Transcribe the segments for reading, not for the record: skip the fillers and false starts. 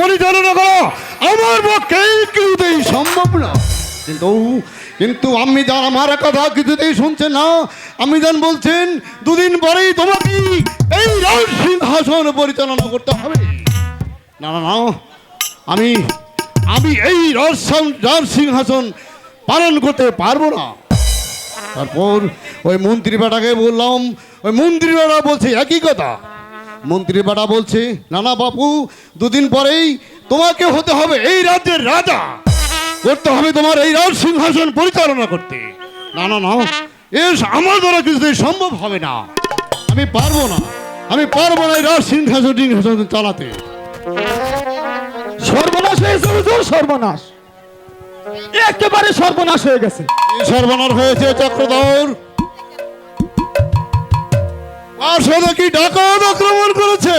পরিচালনা করা আমার পক্ষে কিছুতেই সম্ভব না। কিন্তু কিন্তু আমি যান আমার কথা কিছুতেই শুনছেন না। আমি যান বলছেন দুদিন পরেই তোমাকে এই রাজ সিংহাসন পরিচালনা করতে হবে। না না না, আমি আমি এই রাজ সিংহাসন পালন করতে পারবো না। তারপর ওই মন্ত্রী বেটাকে বললাম, ওই মন্ত্রী বেটা বলছে একই কথা। মন্ত্রী বেটা বলছে না না বাপু, দুদিন পরেই তোমাকে হতে হবে এই রাজ্যের রাজা, করতে হবে তোমার এই রাজ সিংহাসন পরিচালনা করতে। না না না, এস আমার দ্বারা কিছুতেই সম্ভব হবে না। আমি পারবো না, আমি পারবো না এই রাজ সিংহাসন চালাতে। সর্বনাশ হয়েছে হুজুর, সর্বনাশ, একেবারে সর্বনাশ হয়ে গেছে। সর্বনাশ হয়েছে চক্রধর। প্রাসাদে কি ডাকাত আক্রমণ করেছে?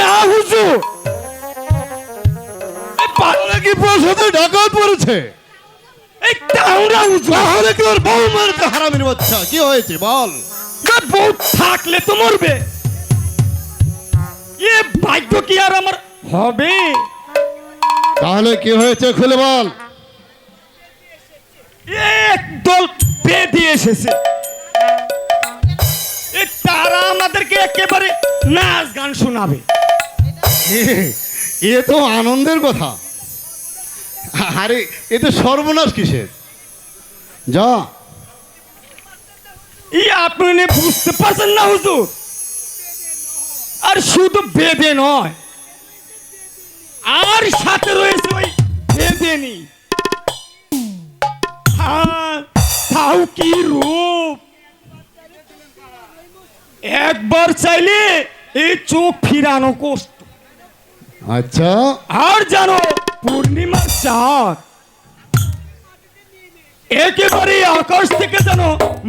না হুজুর, কি প্রাসাদে ডাকাত পড়েছে? এই টাউরা হুজুর। তাহলে কি ওর বউ মারতে হারামির বাচ্চা? কি হয়েছে বল? বউ থাকলে তো মরবে, এ ভাগ্য কি আর আমার হবে? তাহলে কি হয়েছে খুলে বল। একদল বেঁধে এসেছে, তারা আমাদেরকে একেবারে নাচ গান শোনাবে। এ তো আনন্দের কথা। আরে এ তো সর্বনাশ কিসের? যা আপনি বুঝতে পারছেন না হুজুর? আর শুধু বেঁধে নয়, আর সাথে রয়েছে ওই বেঁধেনি। তাও কি রূপ! একবার চাইলে এই চোখ ফিরানো কষ্ট। আচ্ছা, আর জানো পূর্ণিমার চাঁদ একেবারে আকাশ থেকে যেন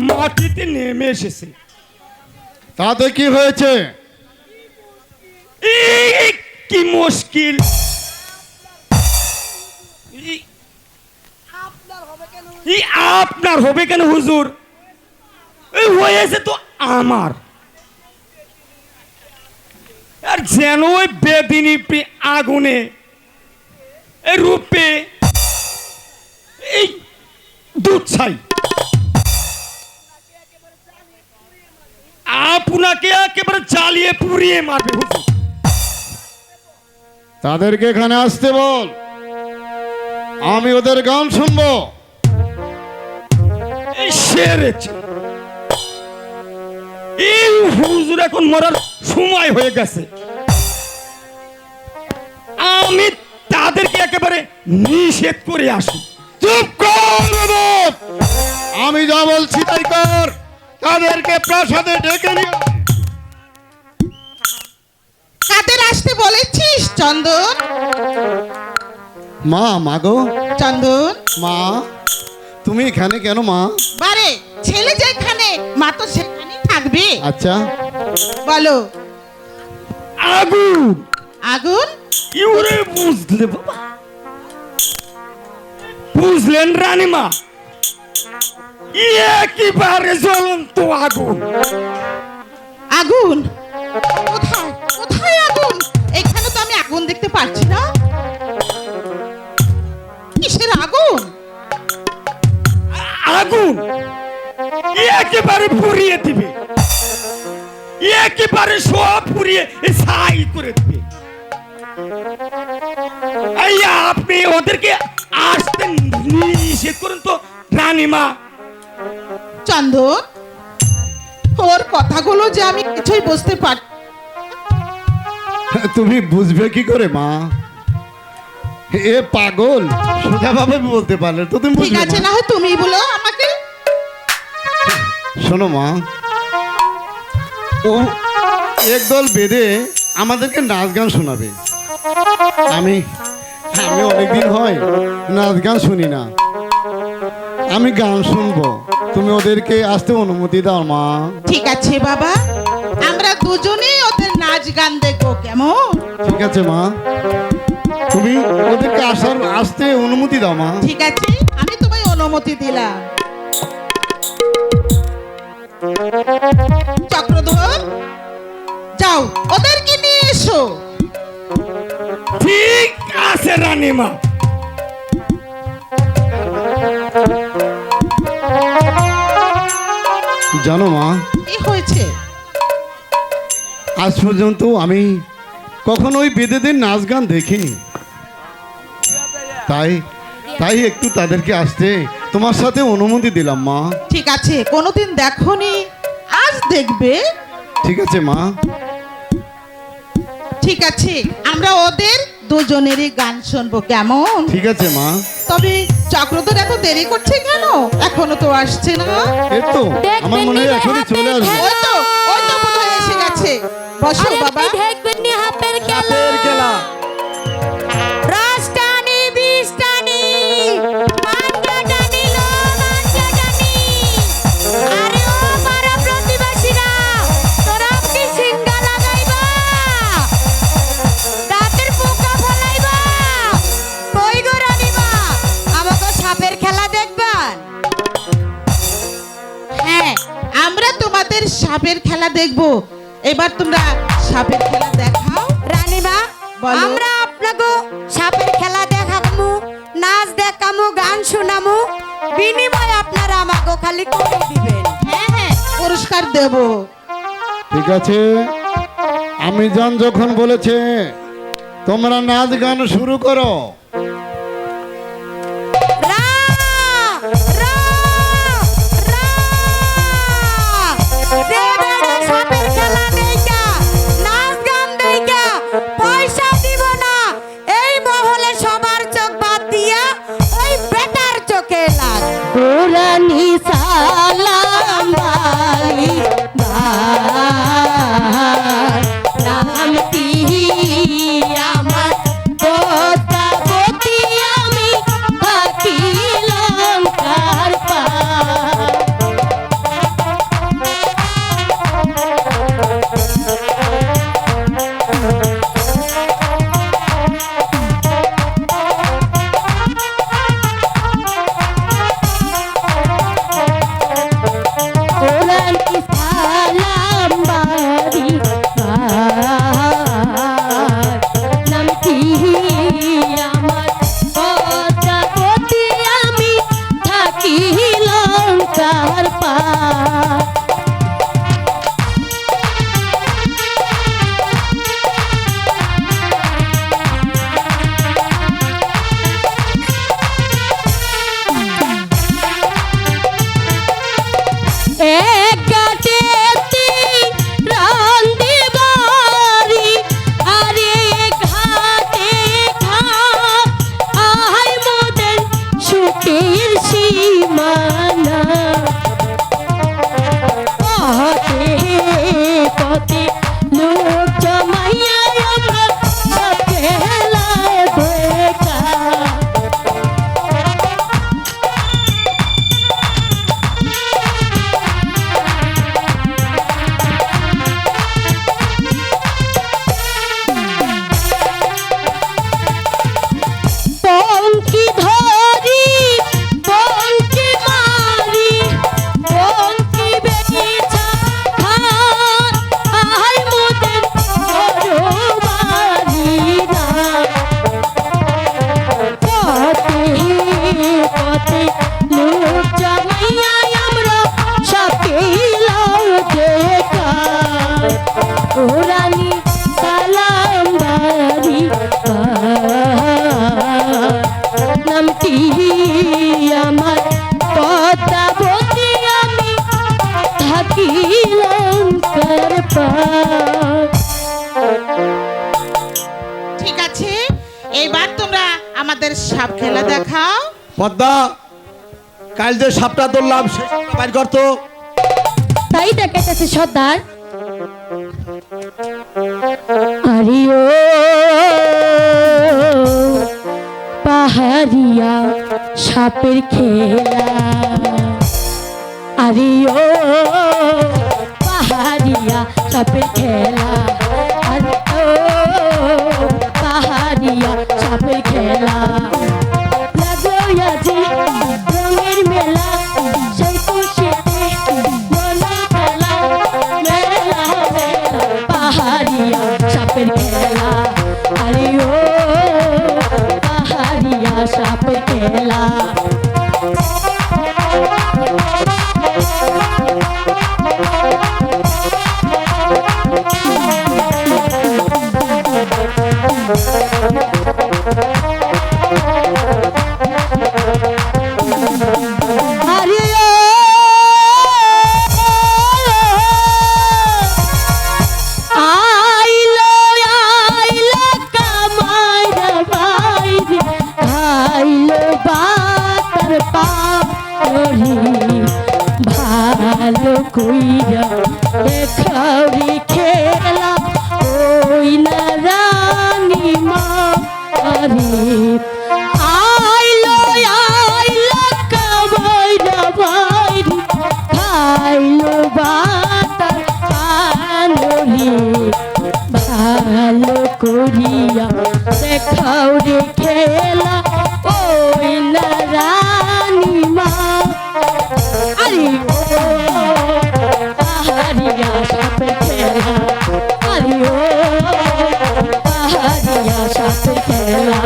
মাটিতে নেমে এসেছে। তাতে কি হয়েছে? কি মুশকিল! আপনার হবে কেন হুজুর? হয়েছে তো আমার। আর যেন ওই বেদিনী আগুনে রূপে এই দুধ ছাই আপনাকে একেবারে জ্বালিয়ে পুড়িয়ে মারবে হুজুর। তাদেরকে এখানে আসতে বল, আমি ওদের গান শুনবো। এই সেরেছে, এই হুজুর এখন মরার সময় হয়ে গেছে। আমি তাদেরকে একেবারে নিষেধ করে আসি। চুপ কর! আমি যা বলছি তাই কর। তাদেরকে প্রাসাদে ডেকে নিয়ে কাদের আসতে বলেছিস চন্দন? মা, মাগো চন্দন, মা, তুমি এখানে কেন মা? বারে ছেলে যেখানে মা তো সেখানেই থাকবে। আচ্ছা, বলো। আগুন। আগুন? ইউরে বুঝলে বাবা, বুঝলেন রানীমা? একেবারে জ্বলন্ত আগুন। আগুন? কোথায় কোথায় আগুন? এখানে তো আমি আগুন দেখতে পাচ্ছি না। কিসের আগুন? আগুন একেবারে পুড়িয়ে দিবে, একেবারে সব পুড়িয়ে ছাই করে দিবে। আপনি ওদেরকে আসতে নিষেধ করুন তো রানীমা। চন্দন, ওর কথাগুলো যে আমি কিছুই বুঝতে পার। তুমি বুঝবে কি করে মা? এ পাগল, সোজাভাবে বলতে পারলে তো তুমি ঠিক বুঝবে আছে, না। না হয় তুমি বলো আমাকে। শোনো মা, ও একদল বেঁধে আমাদেরকে নাচ গান শোনাবে। আমি আমি অনেকদিন হয় নাচ গান শুনি না। আমি গান শুনবো, তুমি ওদেরকে আসতে অনুমতি দাও মা। ঠিক আছে বাবা, আমরা দুজনেই ওদের নাচ গান দেখবো, কেমন? ঠিক আছে মা, তুমি ওদেরকে আসতে অনুমতি দাও মা। ঠিক আছে, আমি তোমায় অনুমতি দিলাম। চক্রধর, যাও ওদেরকে নিয়ে এসো। ঠিক আছে রানীমা। জানো মা, কি হয়েছে? আজ পর্যন্ত আমি কখনোই বেদেদের নাচ গান দেখিনি, তাই তাই একটু তাদেরকে আসতে তোমার সাথে অনুমতি দিলাম মা। ঠিক আছে, কোনোদিন দেখোনি, আজ দেখবে। ঠিক আছে মা। ঠিক আছে, আমরা ওদের দুজনেরই গান শুনবো, কেমন? ঠিক আছে মা। তবে চক্রধর এত দেরি করছে কেন? এখনো তো আসছে না। এই তো আমার মনে হয় এখনই চলে আসবে। ওই তো বোধহয় এসে গেছে। বসো বাবা। দেখবেন নি হাতের হাতের খেলা। রাজটানি বিষ্টানি মানটানি লো মানটানি। আরে ও পাড়া প্রতিবেশীরা, তোরা কি সিঙ্গা লাগাইবা? দাঁতের পোকা ফলাইবা? কই গো রানীমা, আমাকে সাপের খেলা দেখবান? হ্যাঁ, আমরা তোমাদের সাপের খেলা দেখবো। এবার তোমরা সাপের খেলা দেখাও। রানীমা, বলো। আমরা আপনাকে সাপের খেলা দেখামু, নাচ দেখামু, গান শোনামু, বিনিময়ে আপনারা আমাকে খালি করে দিবেন। হ্যাঁ হ্যাঁ, পুরস্কার দেব। ঠিক আছে, আমি জান যখন বলেছে তোমরা নাচ গান শুরু করো। রা, রা, রা। দেবেন সাপের খেলা দেইখা, নাচ গান দেইখা পয়সা দিব না। এই মহলে সবার চোখ বাদ দিয়া ওই বেটার চোখে লাগ। পুরানি সালাম বালি নামটি আমার পদ্মাবতী, আমি থাকিলাম কার পার। পুরানি সালাম বাড়ি নামটি আমার পদ্মাবতী, আমি থাকিলাম কার পার। এক গাটেতে রান্দি বাড়ি, আরে ঘাটে ঘাট, আহাই মোদের সুখের সীমানা। পথে পথে লোক জমাইয়া আমরা সব খেলায় দেখা। পঙ্কি ধরি পঙ্কি মারি, পঙ্কি বেগিছা খার, আহাই মোদের বাড়ি না। পথে পথে লোক জমাইয়া আমরা সকেলাও দেখা। পুরানি সালাম বাড়ি নামটি আমার পদ্মাবতী, আমি থাকিলাম কার পার। ঠিক আছে, এবার তোমরা আমাদের সাপ খেলা দেখাও। পদ্মা, কাল যে সাপটা ধরলাম সেই সাপটা বাইর করতো। তাই দেখাইতেছে সর্দার। আরিও পাহাড়িয়া সাপের খেলা, আরিও পাহাড়িয়া সাপের খেলা, আরিও পাহাড়িয়া সাপের খেলা। লাগো আজি রঙের মেলা, সেই খুশিতে মনে খেলা, মেলা মেলা পাহাড়িয়া সাপের খেলা। আরে ও আরে ও আইলো আইলো কামাইরা বাইরে আইলো বাতার পারি ভালো কইরা দেখারি খেলা ওই না রানী মা আরে আইলো আইলো কামাইরা বাইরে আইলো বাতার পারি ভালো করিয়া দেখাও রে খেলা ওই না রানী মা আরে ও পাহাড়িয়া সাপে খেলা আরে ও পাহাড়িয়া সাপে খেলা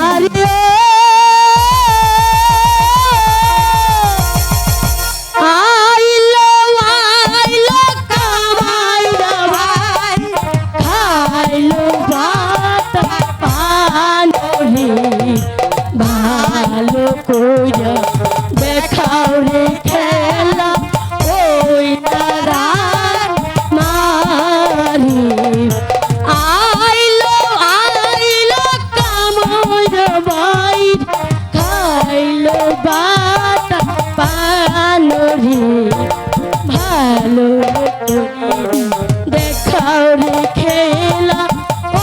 আরে আইলো আইলো কামাইরা ভাই খাইলো ভাত পানি ভালো কইরা দেখাও রে খেলা ওই নারায় মারি আইলো আইলো কামাইরা ভাই খাইলো ভাত পানি ভালো দেখাও রে খেলা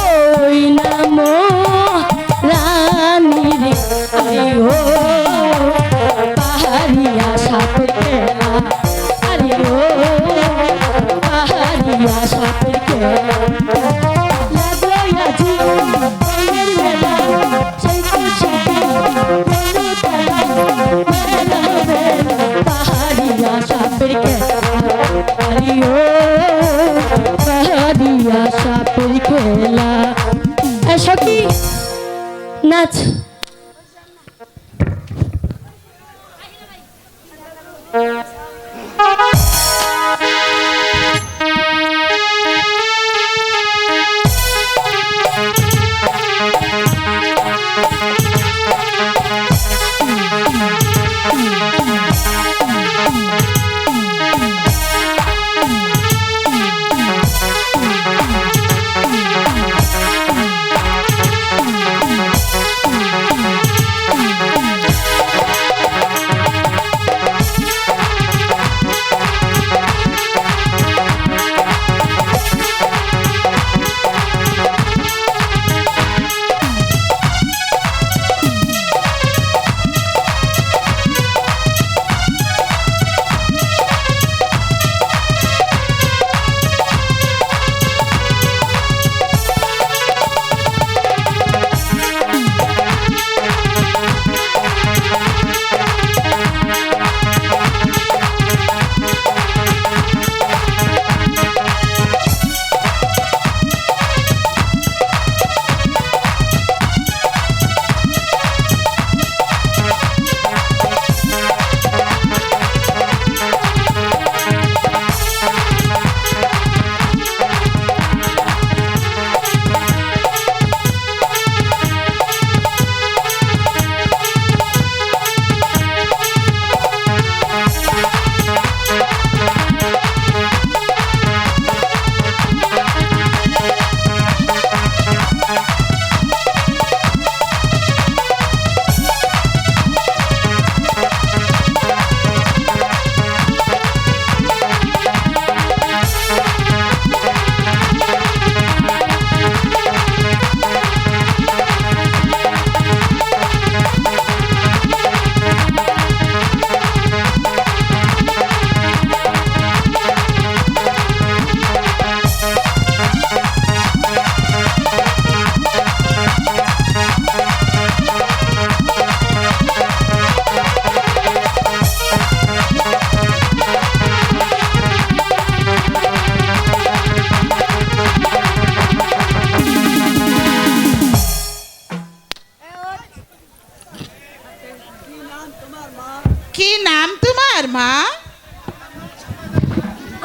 ওই নামো রানী রে আরে ও পাহাড়িয়া সাপ খেলা আরে ও পাহাড়িয়া সাপ খেলা লাগলো আজি বইয়ের মেলা সেই খুশিতে বন্ধু তারা মেলা মেলা পাহাড়িয়া সাপের খেলা আরে ও পাহাড়িয়া সাপের খেলা এসো কি নাচ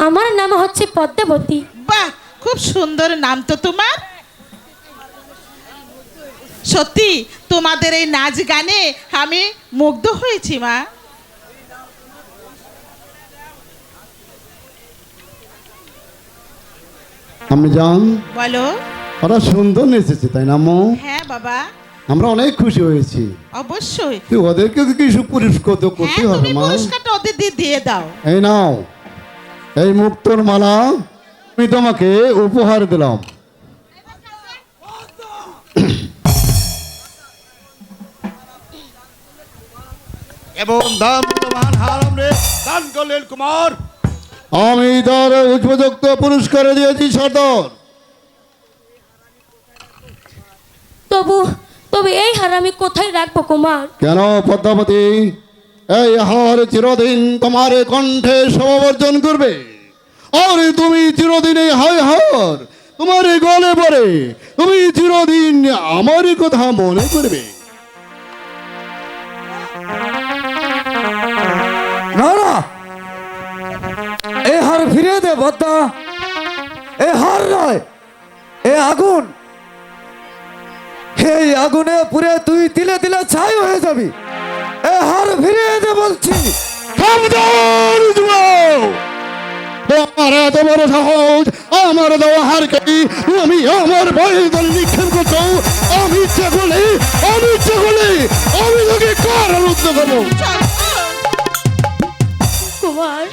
আমার নাম হচ্ছে পদ্মাবতী। বাহ, খুব সুন্দর নাম তো তোমার। সত্যি তোমাদের এই নাচ গানে আমি মুগ্ধ হয়েছি মা। আমি জান, বলো। ওরা সুন্দর নেচেছে তাই না আম্মু? হ্যাঁ বাবা, আমরা অনেক খুশি হয়েছি। অবশ্যই। তুই ওদেরকে তো কিছু পুরস্কার তো করতে হ্যাঁ, হবে তুমি মা। পুরস্কারটা ওদের দিয়ে দাও। এই নাও, এই মুক্তোর মালা আমি তোমাকে উপহার দিলাম। এবং দাম মূল্যবান হার আমরা দান করলেন কুমার। আমি তার উপযুক্ত পুরস্কার দিয়েছি সর্দার। তবে এই হার আমি কোথায় রাখবো কুমার? কেন পদ্মাবতী, এই হার চিরদিন তোমার কণ্ঠে সমাবর্জন করবে, আর তুমি চিরদিন এই হার তোমার গলে পড়ে তুমি চিরদিন আমার কথা মনে করবে। না না, এই হার ফিরিয়ে দে পদ্মা। এ হার নয়, এ আগুন। এই আগুনে পুরে তুই তিলে তিলে ছাই হয়ে যাবি। এ হার ফিরিয়ে দে বলছি। খবরদার যুবক! তোমার এত বড় সাহস, আমার দেওয়া হারকে তুমি আমার ভয়ের দলে নিক্ষেপ করছো। আমি ইচ্ছে করলে আমি তোকে কারারুদ্ধ করবো। কুমার,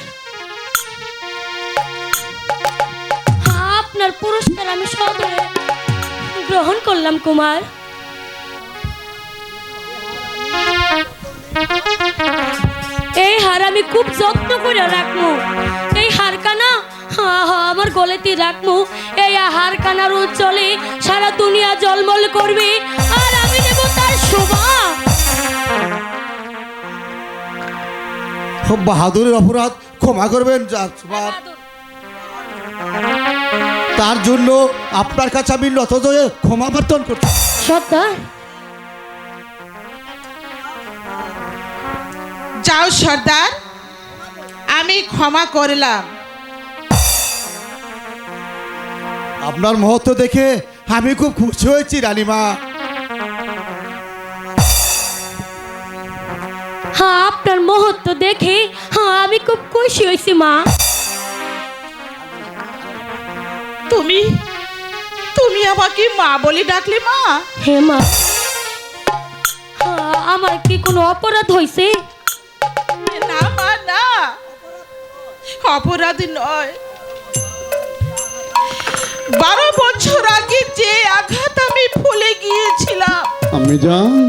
আপনার পুরস্কার আমি সদরে গ্রহণ করলাম কুমার। এই হার আমি খুব যত্ন করে রাখবো। এই হার কানা আমার গলেতে রাখবো। এই হার কানার উজ্জ্বলে সারা দুনিয়া জলমল করবে, আর আমি নেব তার শোভা। খুব বাহাদুরের অপরাধ ক্ষমা করবেন রাজকুমার। তার জন্য আপনার কাছে আমি নত হয়ে ক্ষমা প্রার্থনা করছি। সর্দার, যাও সর্দার, আমি ক্ষমা করলাম। আপনার মহত্ব দেখে আমি খুব খুশি হয়েছি রানীমা। হ্যাঁ, আপনার মহত্ব দেখে আমি খুব খুশি হয়েছি মা। তুমি তুমি আমাকে মা বলে ডাকলে মা? হে মা, আমার কি কোনো অপরাধ হয়েছে? না মা, না, অপরাধ নয়। 12 বছর আগে যে আঘাত আমি ভুলে গিয়েছিলাম, আমি জান,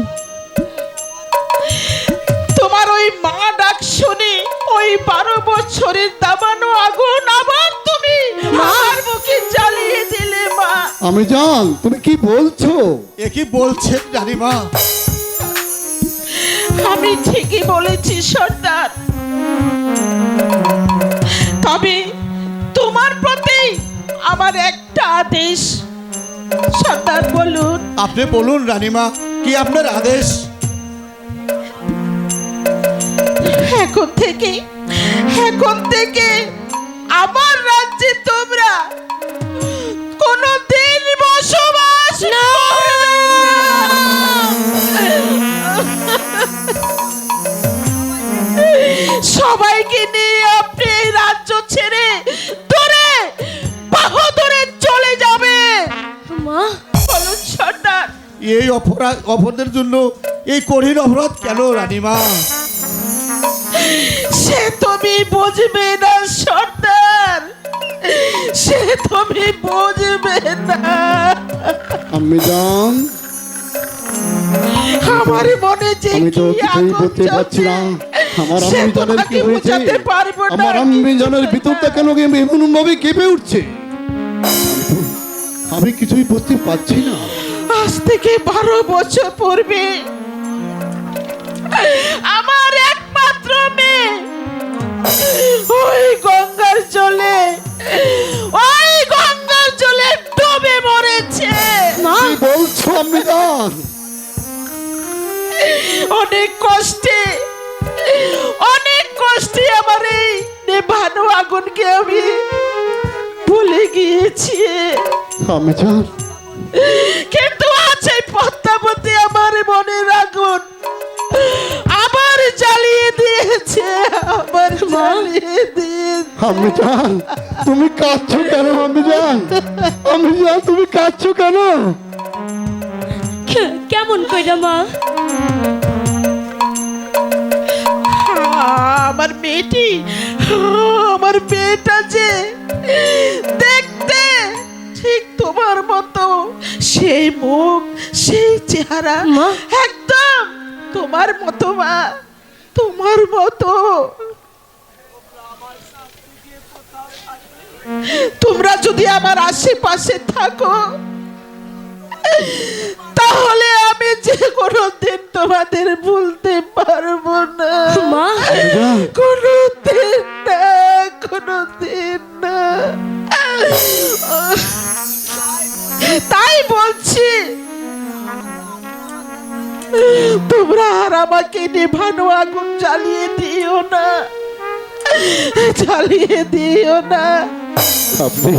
তোমার ওই মা ডাক শুনে ওই 12 বছরের দাবানো আগুন আবার তুমি আমার মুখে জ্বালিয়ে দিলে মা। আমি জান, তুমি কি বলছো? এ কি বলছেন রানীমা? আমি ঠিকই বলেছি সর্দার। তবে তোমার প্রতি আমার একটা আদেশ। সর্দার বলুন। আপনি বলুন রানীমা, কি আপনার আদেশ? এখন থেকে আমার রাজ্যে তোমরা কোনদিন বসবাস করবে না। সবাইকে নিয়ে আপনি এই রাজ্য ছেড়ে দূরে বাহাদুরে চলে যাবে। মা, বলুন সর্দার। এই অপরাধের জন্য এই কঠিন অপরাধ কেন রানীমা? সে তুমি বুঝবে না সর্দার, সে তুমি বুঝবে না। আমি জান, আমার মনে যে আমি তো কি কিছুই আগুন বুঝতে পারছি না। আমার সে আম্মি জানের কি তোমাকে হয়েছে? বোঝাতে পারবো না। আমার আম্মি জানের ভিতরটা কেন এমন ভাবে কেঁপে উঠছে? আমি কিছুই বুঝতে পারছি না। আজ থেকে 12 বছর পূর্বে আমার একমাত্র মেয়ে ওই গঙ্গার জলে ডুবে মরেছে। কি বলছো আম্মি জান? অনেক কষ্টে আমার এই নেভানো আগুনকে আমি ভুলে গিয়েছি, আমি জান কিন্তু আছে পদ্মাবতী আমার মনের আগুন আবার জ্বালিয়ে দিয়েছে, আবার জ্বালিয়ে দিয়েছে। আমি জান তুমি কাঁদছো কেন? আমি জান তুমি কাঁদছো কেন? কেমন কইরা মা? আমার মেয়েটি, আমার মেয়েটা যে দেখতে ঠিক তোমার মতো, সেই মুখ সেই চেহারা মা? একদম তোমার মতো মা, তোমার মতো। তোমরা যদি আমার আশেপাশে থাকো তাহলে আমি যে কোনো দিন তোমাদের ভুলতে পারবো না মা? কোনোদিন না, কোনোদিন না। তাই বলছি তোমরা আর আমাকে নেভানো আগুন জ্বালিয়ে দিও না, জ্বালিয়ে দিও না। আপনি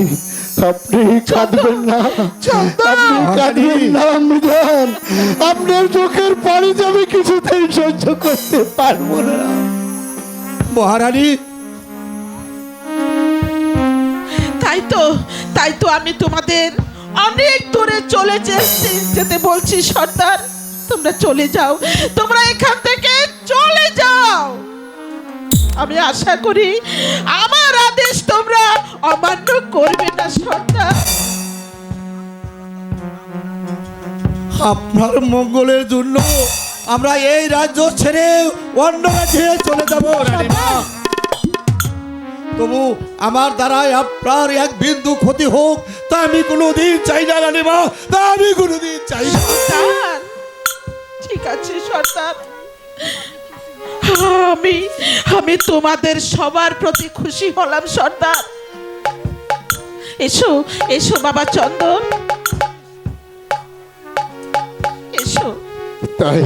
কাঁদবেন না, চন্দন! আপনি কাঁদবেন না। আমি জান আপনার চোখের পানি যে আমি কিছুতেই সহ্য করতে পারবো না। মহারানী, তাই তো আমি তোমাদের অনেক দূরে চলে যেতে বলছি সর্দার। তোমরা চলে যাও, তোমরা এখান থেকে চলে যাও। আমি আশা করি আমার আদেশ তোমরা অমান্য করবে না সর্দার। আপনার মঙ্গলের জন্য আমরা এই রাজ্য ছেড়ে অন্য রাজ্যে চলে যাব রানীমা। তবু আমার দ্বারাই আপনার এক বিন্দু ক্ষতি হোক তা আমি কোনোদিন চাই না রানীমা, তা আমি কোনোদিন চাই না। সর্দার, ঠিক আছে সর্দার, আমি তোমাদের সবার প্রতি খুশি হলাম সর্দার। এসো এসো বাবা চন্দন, এসো। তাই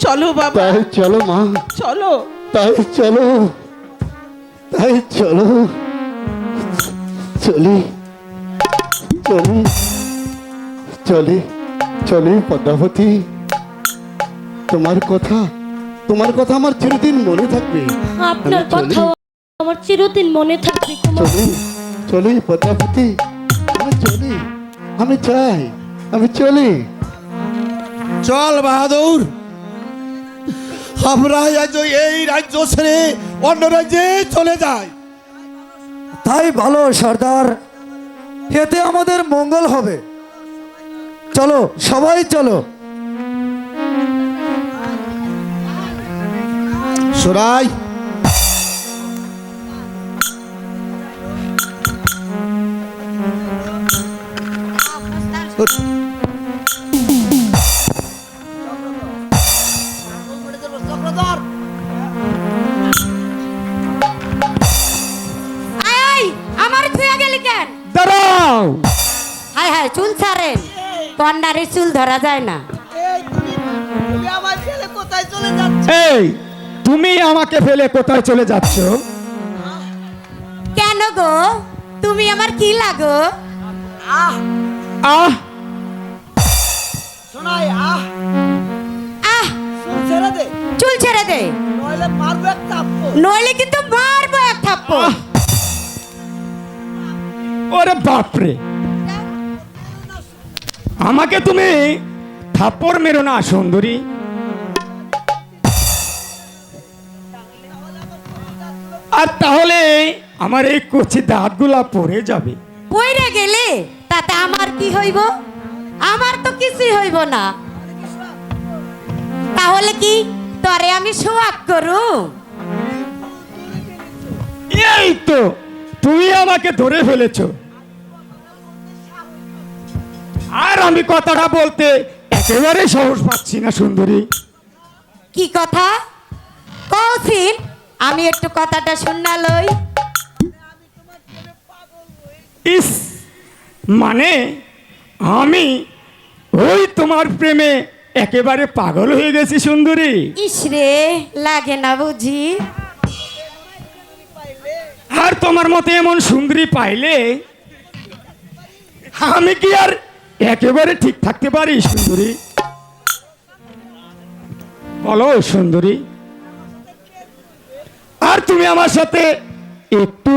চলো বাবা, তাই চলো মা, চলো। তাই চলো, তাই চলো, চলি চলি চলি চলি পদ্মাবতী। তোমার কথা আমার চিরদিন মনে থাকবে। আপনার আমি চলি। কথা আমার চিরদিন মনে থাকবে কুমার। চলি চলি পদ্মাবতী, আমি চলি, আমি চাই, আমি চলি। চল বাহাদুর, আমরা আজ এই রাজ্য ছেড়ে অন্য রাজ্যে চলে যাই। তাই ভালো সর্দার, এতে আমাদের মঙ্গল হবে। চলো সবাই চলো। সুরাই, আয় আমার ছুঁয়া গেলি কেন? দাঁড়াও। হায় হায়, চুল ছাড়েন, কন্ডারে চুল ধরা যায় না। এই তুমি আমাকে ফেলে কোথায় চলে যাচ্ছ? কেন গো, তুমি আমার কি লাগো? আহ, আহ, চুল ছেড়ে দে, নইলে কিন্তু মারবো এক থাপ্পড়। ওরে বাপরে, আমাকে তুমি থাপ্পড় মেরো না সুন্দরী। আর তাহলে আমার এই কচি দাঁতগুলা পড়ে যাবে। পইরে গেলে তাতে আমার কি হইব? আমার তো কিছুই হইব না। তাহলে কি তরে আমি সোয়াগ করু? এই তো তুমি আমাকে ধরে ফেলেছো। আর আমি কথাটা বলতে একেবারে সাহস পাচ্ছি না সুন্দরী। কি কথা কৌছিন? আমি একটু কথাটা শুননা লই। ইস, মানে আমি ওই তোমার প্রেমে একেবারে পাগল হয়ে গেছি সুন্দরী। ইস রে, লাগে না বুঝি? আর তোমার মতে এমন সুন্দরী পাইলে আমি কি আর একেবারে ঠিক থাকতে পারি সুন্দরী? বলো সুন্দরী, আর তুমি আমার সাথে একটু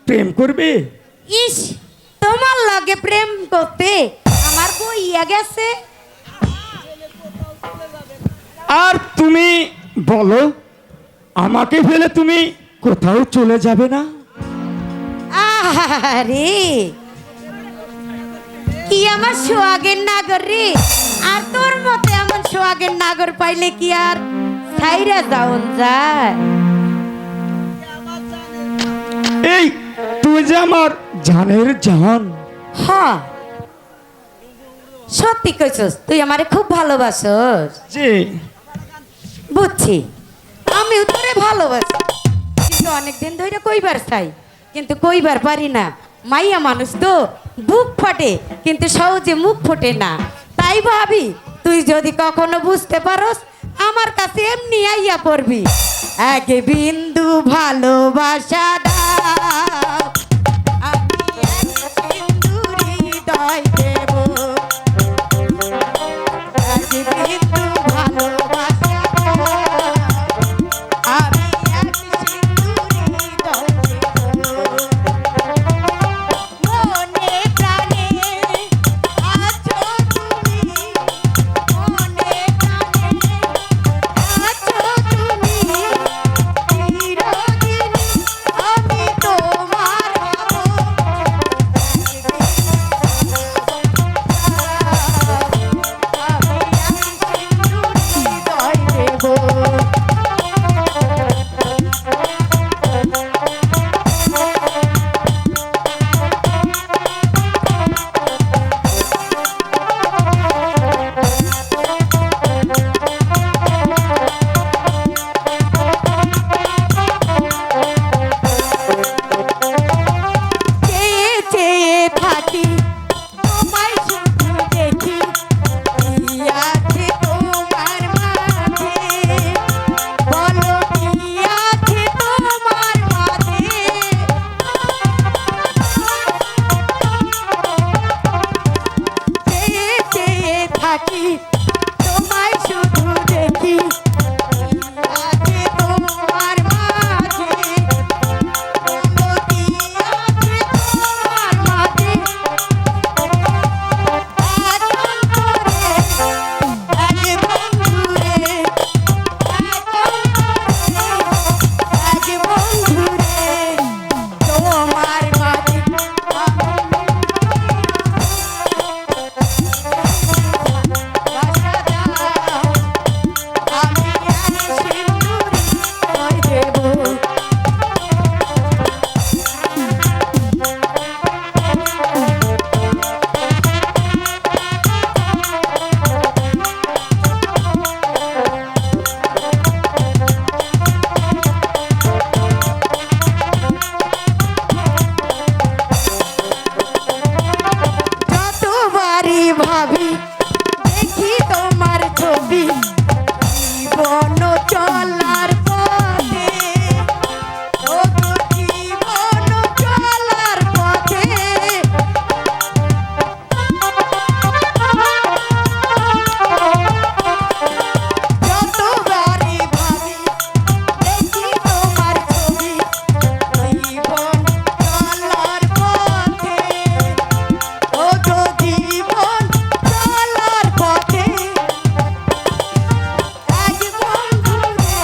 প্রেম করবে? ইস, তোমার লাগে প্রেম করতে আমার বইয়া গেছে। আর তুমি বলো, আমাকে ফেলে তুমি কোথাও চলে যাবে না? আরে কি আমার সোহাগের নাগর রে, আর তোর মতে এমন সোহাগের নাগর পাইলে কি আর ছাইরা যাওন যায়? এই তুই যে আমার জানের জান। হ্যাঁ, সত্যি কইছস, তুই আমারে খুব ভালোবাসস। যে বুঝছি, আমিও তোরে ভালোবাসি, কিন্তু অনেকদিন ধরে কইবার চাই, কিন্তু কইবার পারি না। মাইয়া মানুষ তো বুক ফাটে, কিন্তু সহজে মুখ ফোটে না। তাই ভাবি তুই যদি কখনো বুঝতে পারস, আমার কাছে এমনি আইয়া পড়বি। এক বিন্দু ভালোবাসা দাও, আমি এক সিন্দুর হৃদয় দেব। এক বিন্দু ভালোবাসা দাও, আমি এক সিন্দুর হৃদয় দেব। মনে প্রাণে আছো তুমি, মনে প্রাণে আছো তুমি, চিরদিন আমি তোমার হব। আমি এক সিন্দুর হৃদয় দেব। চেয়ে চেয়ে থাকি তোমায় শুধু দেখি, কি আছে তোমার মাঝে, বলো কি আছে তোমার মাঝে। চেয়ে চেয়ে থাকি তোমায় শুধু দেখি, কি আছে তোমার মাঝে, বলো কি আছে তোমার মাঝে। আজ অন্তরে এক বন্ধুরে, এক বন্ধুরে তোমার মাঝে বাসা দাও, আমি এক সিন্দুর হৃদয় দেব। যতবারই ভাবি দেখি তোমার ছবি, জীবন চলার পথে, ও গো জীবন চলার পথে। যতবারই ভাবি দেখি তোমার ছবি, জীবন চলার পথে, ও গো জীবন চলার পথে। এক বন্ধুরে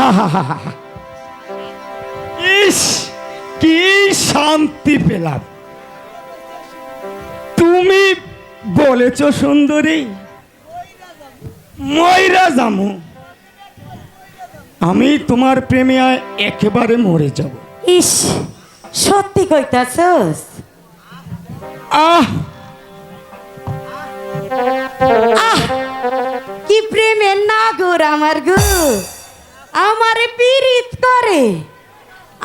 আহা! ইস, কি শান্তি পেলাম। তুমি বলেছ সুন্দরী, ময়রা জামু, আমি তোমার প্রেমে একেবারে মরে যাব। ইস, সত্যি কইতাছস? আহ আহ, কি প্রেমের নাগর আমার গো, আমারে পীড়িত করে,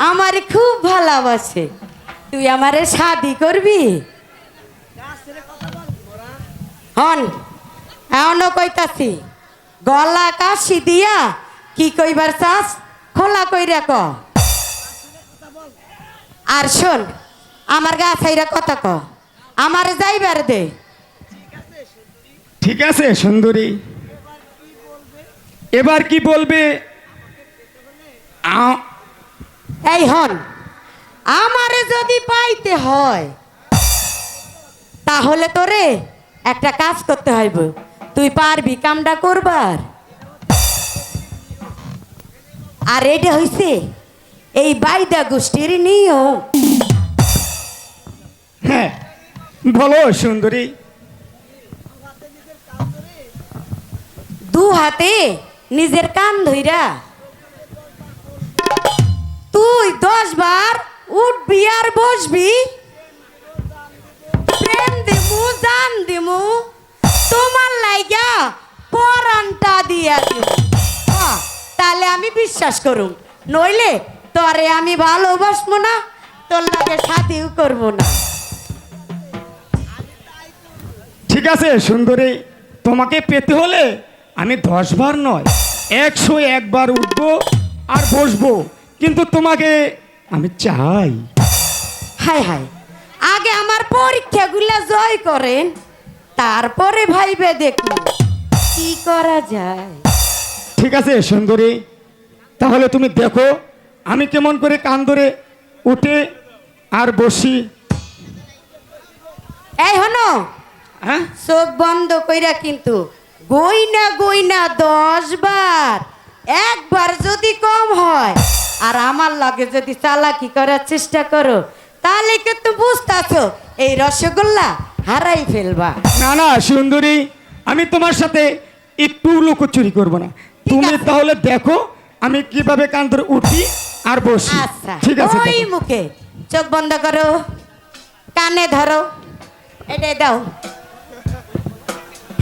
আমারে খুব ভালোবাসে। তুই আমারে শাদি করবি? হন, এমনও কইতাছি, গলা কাশি দিয়া কি কইবার চাস খোলা কইরা ক। আর শোন, আমার গা ছাইরা কথা ক, আমারে যাইবার দে। ঠিক আছে সুন্দরী, এবার কি বলবে? এই হন, আমারে যদি পাইতে হয় তাহলে তোরে একটা কাজ করতে হইব। তুই পারবি কামটা করবার? আর এটা হইছে এই বাইদা গোষ্ঠীর নিয়ম। হ্যাঁ, বলো সুন্দরী। দু হাতে নিজের কান ধইরা তুই 10 বার উঠবি আর বসবি। প্রেম দিমু, জান দিমু, তোমার লাইগা পরানটা দিয়া দিমু। তাহলে আমি বিশ্বাস করুম, নইলে তোরে আমি ভালোবাসবো না, তোর লাগে সাথীও করবো না। ঠিক আছে সুন্দরী, তোমাকে পেতে হলে আমি 10 বার নয় 101 বার উঠবো আর বসবো, কিন্তু তোমাকে আমি চাই। হায় হায়, আগে আমার পরীক্ষাগুলা জয় করেন, তারপরে ভাইবে দেখুন কি করা যায়। ঠিক আছে সুন্দরী, তাহলে তুমি দেখো আমি কেমন করে কান ধরে উঠে আর বসি। এই হনো, হ্যাঁ, চোখ বন্ধ কইরা কিন্তু গইনা গইনা 10 বার, একবার যদি কম হয় আর আমার লাগে যদি চালাকি করার চেষ্টা করো, তাহলে কিন্তু বুঝতাছো এই রসগোল্লা হারাই ফেলবা। না না সুন্দরী, আমি তোমার সাথে একটু লুকোচুরি করবো না। তুমি আছে। তাহলে দেখো আমি কিভাবে কান ধরে উঠি আর বসি। আচ্ছা, ঠিক আছে, ওই দেখো। মুখে চোখ বন্ধ করো, কানে ধরো, এটাই দাও।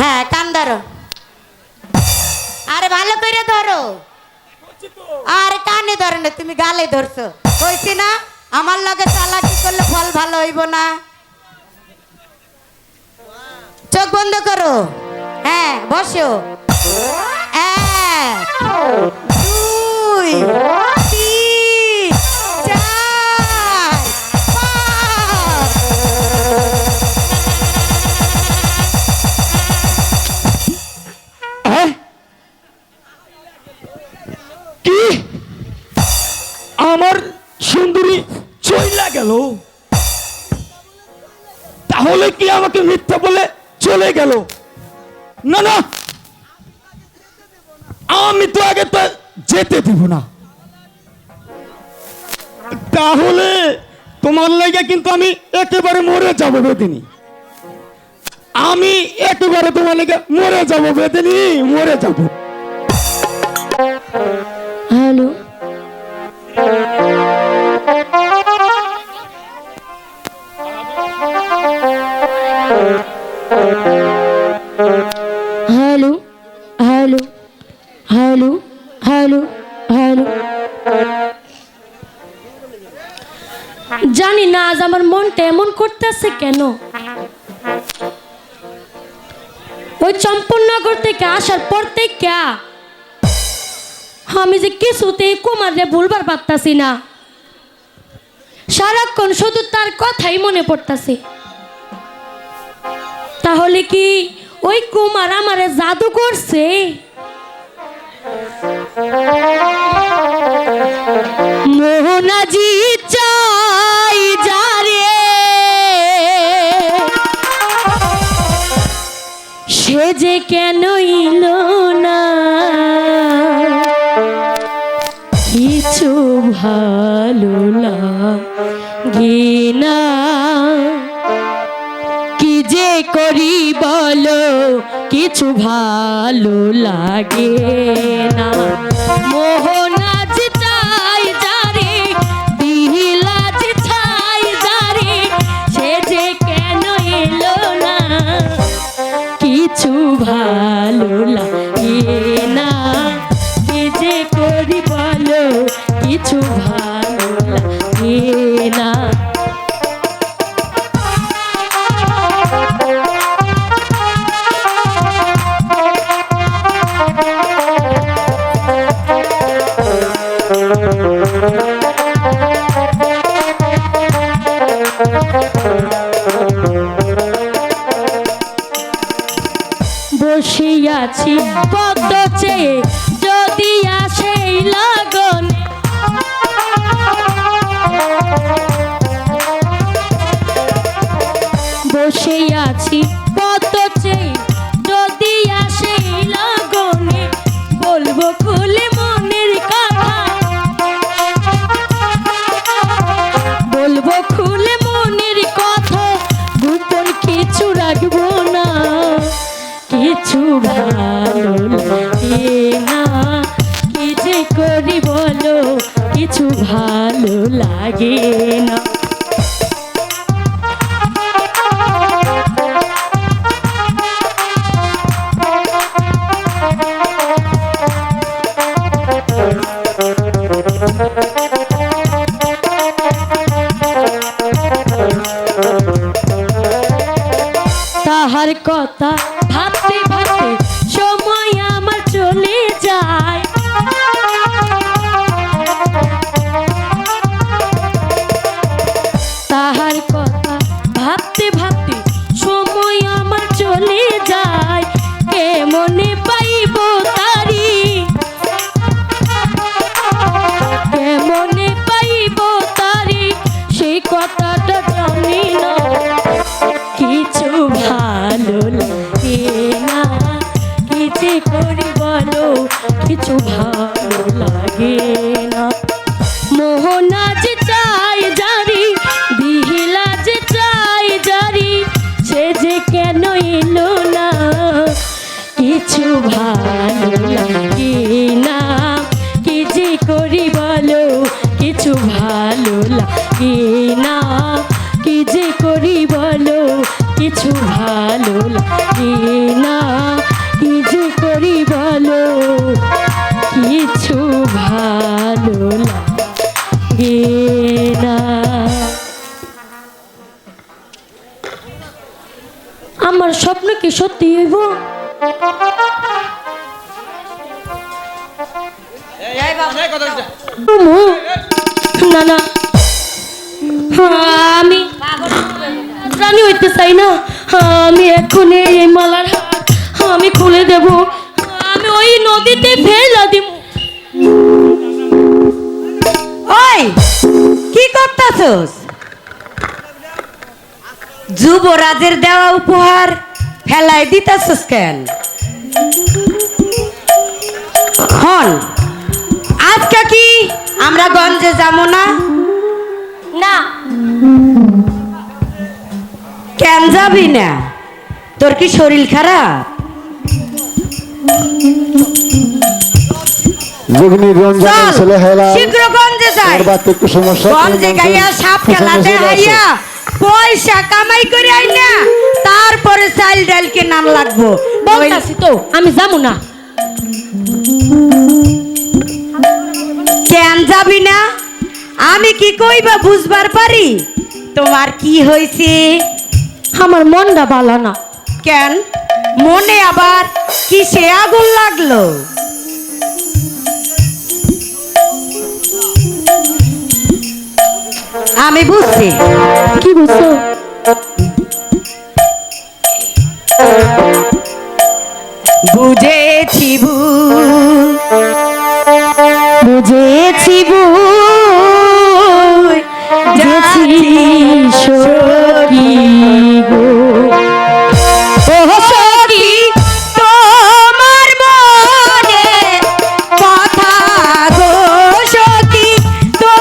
হ্যাঁ, কান ধরো, আরে ভালো করে ধরো। আর কানে ধরো না, তুমি গালে ধরছো। কইছি না আমার লগে চালাকি করলে ফল ভালো হইব না। চোখ বন্ধ করো, হ্যাঁ বসো। 1 2 3 4 5। হ্যাঁ? কি আমার সুন্দরী চইলা গেল? তাহলে কি আমাকে মিথ্যা বলে চলে গেল? না না, আমি তো আগে তো যেতে দিব না। তাহলে তোমার লাগে কিন্তু আমি একেবারে মরে যাব বেদিনী। আমি একেবারে তোমার লাগে মরে যাব বেদিনী, মরে যাব। Hello, hello hello hello hello hello. জানি না আজ আমার মনটা এমন করতেছে কেন। ওই চম্পননগর থেকে আসার পর থেকে আমি যে কিছুতেই কুমারে ভুলবার পারতাছি না। সারাক্ষণ শুধু তার কথাই মনে পড়তাছে। তাহলে কি ওই কুমার আমারে জাদু করছে? মোহনাজি চাই যারে, সে যে কেন ইলো না। ভালো লাগে না। কি যে করি বলো কিছু ভালো লাগে না। মোহনা যে চাই যারে, দিহিলা যে চাই যারে, সে যে কেন এলো না। কিছু ভালো লাগে না। কি যে করি বলো কিছু ভালো লাগে না। বসে আছি পদ্ম চেয়ে যদি আসে লগন। বসে আছি পদ্ম চেয়ে যদি আসে লগনে, বলবো খুলে মনের কথা, বলবো খুলে মনের কথা, গোপন কিছু রাখবো না। কিছু ভালো লাগে না। কি যে করি বলো কিছু ভালো লাগে না। তাহার কথা ভাবতে ভাবতে সময় আমার চলে যায়। তাহার কথা ভাবতে ভাবতে সময় আমার চলে যায়। কেমনে পাইব তারি, কেমনে পাইব তারি, সেই কথাটা জানি না। কিছু ভালো লাগে না। কি যে করি বলো কিছু ভালো লাগে না। মোহনা যে চাই জারি, দিহিলা যে চাই জারি, সে যে কেন এলো না। কিছু ভালো লাগে না। কি যে করি বলো কিছু ভালো লাগে না। কি যে করি বলো কিছু ভালো লাগে না। কি যে করি বলো কিছু ভালো লাগে না। আমার স্বপ্ন কি সত্যি হইব? না না, আমি রানী হইতে চাই না। আমি এক্ষুনি এই মালার হাত আমি খুলে দেব। আমি ওই নদীতে ফেলা দিব। ওই কি করতাছস? যুবরাজের দেওয়া উপহার ফেলাই দিতাছস কেন? হন আজকে কি আমরা গঞ্জে যাবো না? না, কেন যাবি না? তোর কি শরীর খারাপ? চল, শীঘ্র গঞ্জে যাই। গঞ্জে গাইয়া সাপ খেলা দেখাইয়া পয়সা কামাই করে আই না, তারপরে চাল ডাল কেনার লাগবো। বলতাছি তো আমি যাবো না। কেন যাবি না? আমি কি কইবা বুঝবার পারি? তোমার কি হয়েছে? আমার মনটা ভালো না। কেন মনে আবার কিসে আগুন লাগলো? আমি বুঝছি। কি বুঝছো? বুঝেছি বুঝেছি বুঝেছি সখী গো, ও সখী তোমার মনে কথা গো, সখী তো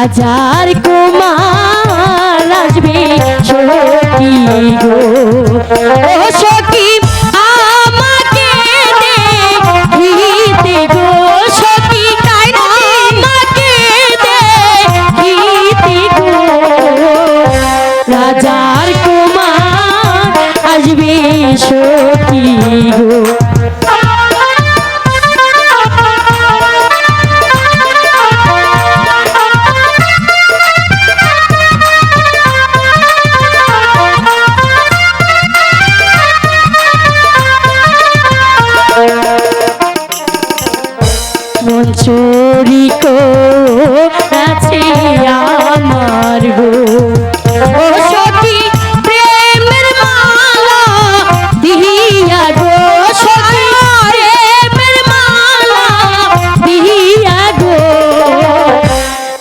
রাজার কুমার আসবে সখী গো ও সখী আমাকে দেখিতে গো সখী আমাকে দেখিতে গো রাজার কুমার আসবে সখী গো মঞ্চুরি আছে আমার গো ও সখী প্রেমের মালা দিয়া গো সখী প্রেমের মালা দিয়া গো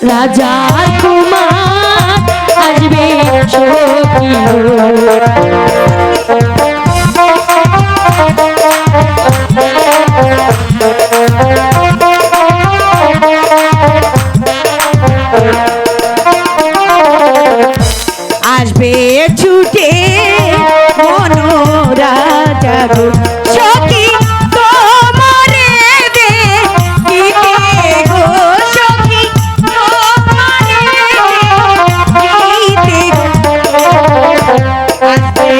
রাজার কুমার আসবে সখী আসবে ছুটে মনোরাজা গো সখী তোমারে দেখিতে গো সখী তোমারে দেখিতে গো আসবে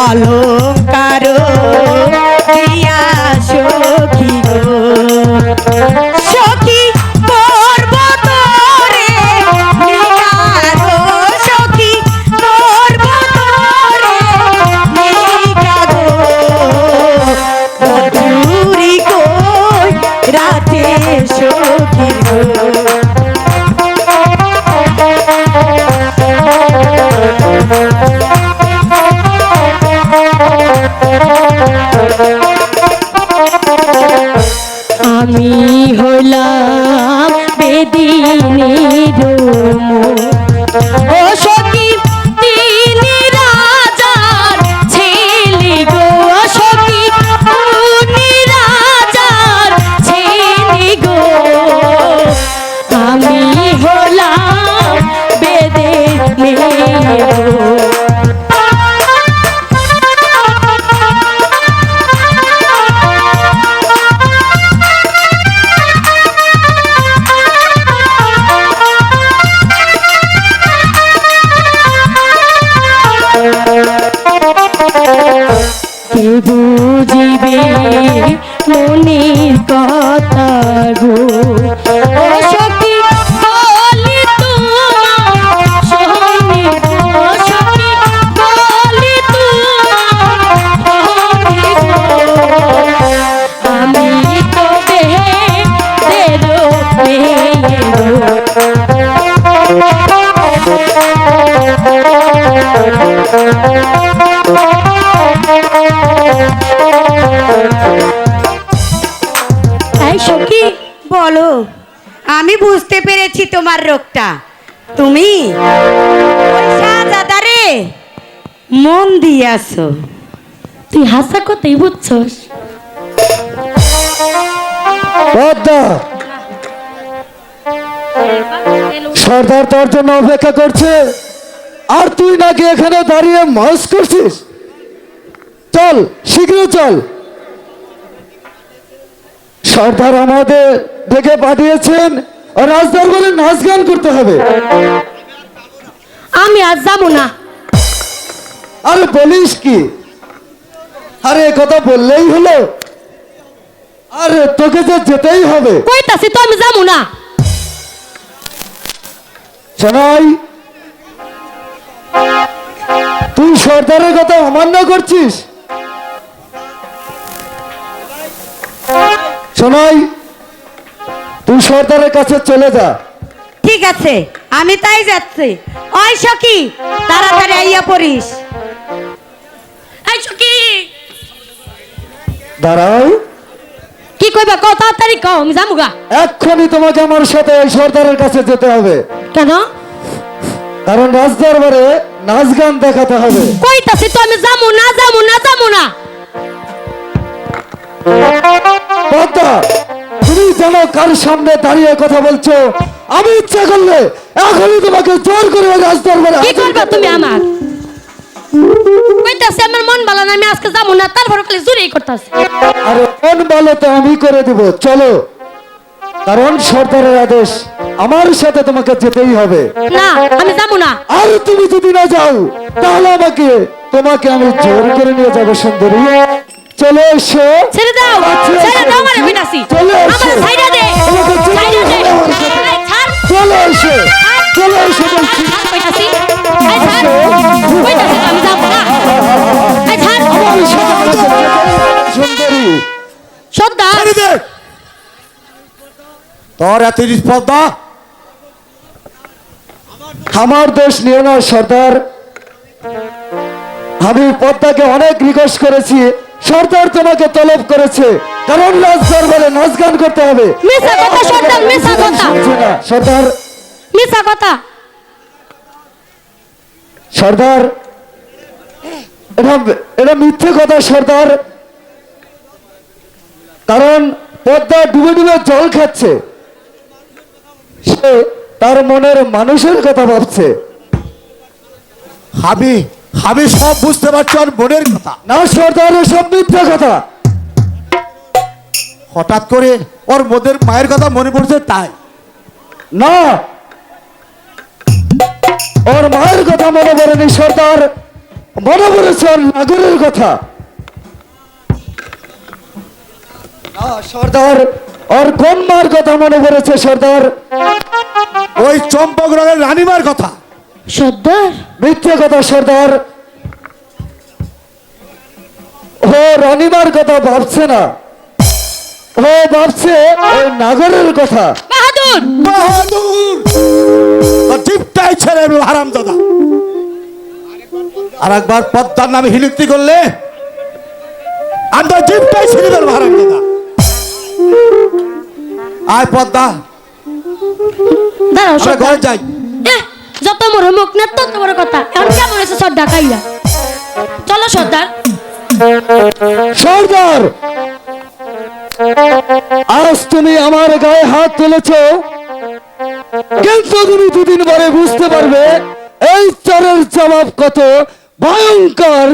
অলঙ্কার দিয়া সখী গো সখী পর্বতরে নিয়া গো সখী পর্বতরে নিয়া গো মধুরি কই রাতে সখী গো আমি হলাম বেদিনীর ও সখী তিনি রাজার ছেলে গো সখী উনি রাজার ছেলে গো আমি হলাম বেদের মেয়ে গো কে বুঝিবে মনের কথা গো ও সখী বলি তোমার শোনে গো সখী বলি তোমার আমি তো দেরো মেয়ে গো সখী বলো আমি বুঝতে পেরেছি তোমার রোগটা তুমি দাদারে মন দিয়াছো তুই হাসা কথাই বুঝছস পদ্মা সর্দার তোর জন্য অপেক্ষা করছে আর তুই নাকি এখানে দাঁড়িয়ে মাস করছিস চল শীঘ্র চল সর্দার আমাদের ডেকে পাঠিয়েছেন আর রাজদার বলে নাচ গান করতে হবে আমি আজ যাবো না আরে বলিস কি আরে কথা বললেই হলো আরে তোকে যে যেতেই হবে কইতাছি তো আমি যাবো না শোনাই তুই সর্দারের কথা অমান্য করছিস শোনাই তুই সর্দারের কাছে চলে যা ঠিক আছে আমি তাই যাচ্ছি ওই সখী তাড়াতাড়ি আইয়া পড়িস এই সখী দাঁড়াও কি কইবা কও তাড়াতাড়ি কও আমি যামুগা। এক্ষুনি তোমাকে আমার সাথে ওই সর্দারের কাছে যেতে হবে, কেন? কারণ রাজদরবারে নাচ গান দেখাতে হবে। কইতাছি তো আমি যামু না যামু না যামু না। পদ্মা, তুমি জানো কার সামনে দাঁড়িয়ে কথা বলছো? আমি ইচ্ছা করলে এখনই তোমাকে জোর করে ওই রাজদরবারে কি হাজির করবা করতে তুমি পারি। আমার? কইতাছি আমার মন ভালো না আমি আজকে যামু না, তারপর খালি জুরেই করতাছি। আরে কোন ভালো তো আমি করে দিব, চলো। কারণ সর্দারের আদেশ, আমার সাথে তোমাকে যেতেই হবে। না আমি যামু না। আর তুমি যদি না যাও তাহলে তোমাকে আমি জোর করে নিয়ে যাবো সুন্দরী। চলে এসো। ছেড়ে দাও, আচ্ছা, ছেড়ে দাও আচ্ছা, আমারে কইতাছি। চলে এসো। আমার ছাইড়া দে, আমাকে যেতে ছাইড়া দে। হবে আমার সাথে। এই ছাড়, চলে এসো, চলে এসো বলছি। ছাড় কইতাছি। এই ছাড়, কইতাছি তো আমি যাবো না। এই ছাড়। আমার সাথে যেতে হবে, সুন্দরী। সর্দার, ছেড়ে দে। তোর এত স্পর্ধা? আমার দোষ নিয়ে না সর্দার, আমি পদ্মাকে অনেক রিকোয়েস্ট করেছি, সর্দার তোমাকে তলব করেছে, কারণ রাজ দরবারে নাচ গান করতে হবে। মিছা কথা সর্দার, মিছা কথা, শুনছে না সর্দার। মিছা কথা। সর্দার, এটা মিথ্যে কথা সর্দার, কারণ পদ্মা ডুবে ডুবে জল খাচ্ছে, সে তার মনের মানুষের কথা ভাবছে। আমি সব বুঝতে পারছি ওর মনের কথা। না সর্দার, এসব মিথ্যে কথা। হঠাৎ করে ওর মনের মায়ের কথা মনে পড়ছে তাই। না, ওর মায়ের কথা মনে পড়েনি সর্দার, মনে পড়েছে ওর নাগরের কথা। না সর্দার, ওর কোন মার কথা মনে পড়েছে সর্দার? ওই চম্পক রঙের রানীমার কথা। সর্দার, মিথ্যে কথা সর্দার, ও রানীমার কথা ভাবছে না, ও ভাবছে ওই নাগরের কথা। বাহাদুর, বাহাদুর, তোর জিভটাই ছেড়ে হারাম দাদা। আর একবার পদ্মার নামে হিলিক্তি করলে আমি তোর জিভটাই ছিঁড়ে ফেলবো হারাম দাদা। আয় পদ্মা, দাঁড়াও আমরা সর্দার। ঘরে যাই। যত বড় মুখ না তত বড় কথা। এখন কেমন হয়েছে সর্দার কাইয়া? চলো সর্দার। সর্দার, আজ তুমি আমার গায়ে হাত তুলেছ, কিন্তু তুমি দুদিন পরে বুঝতে পারবে এই চরের জবাব কত ভয়ঙ্কর।